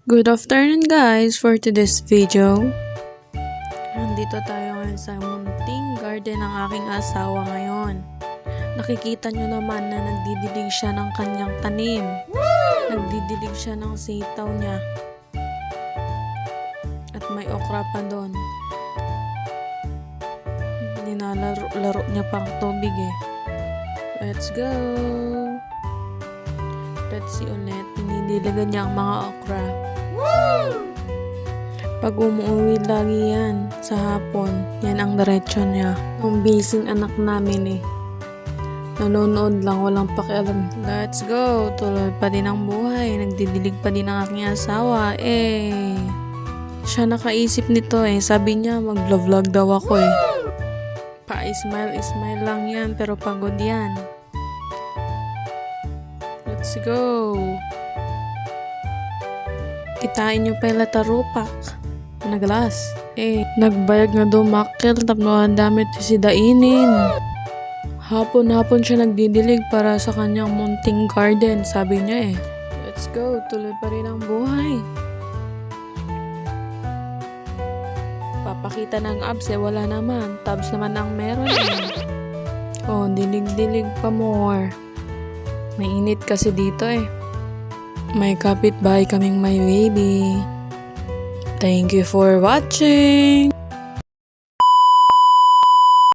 Good afternoon guys! For today's video, nandito tayo ngayon sa munting garden ng aking asawa ngayon. Nakikita nyo naman na nagdidilig siya ng kanyang tanim. Nagdidilig siya ng sitaw niya. At may okra pa doon. Nilalaro niya pang tubig eh. Let's go! Let's see ulit. Dinidiligan niya ang mga okra. Pag umuwi lagi yan sa hapon, yan ang diretsyo niya. Ang busy anak namin eh. Nanonood lang, walang pakialam. Let's go! Tuloy pa din ang buhay. Nagdidilig pa din ang aking asawa. Siya nakaisip nito eh. Sabi niya mag-vlog daw ako eh. Pa-smile lang yan pero pagod yan. Let's go! Kitain nyo pa yung latarupak. Naglas. Nagbayag na dumakil. Tapos ang damit si dainin. Hapon-hapon siya nagdidilig para sa kanyang munting garden. Sabi niya eh. Let's go. Tuloy pa rin ang buhay. Papakita ng abs eh. Wala naman. Tabs naman ang meron eh. Dilig-dilig pa more. May init kasi dito eh. May kapitbahay kaming may baby. Thank you for watching!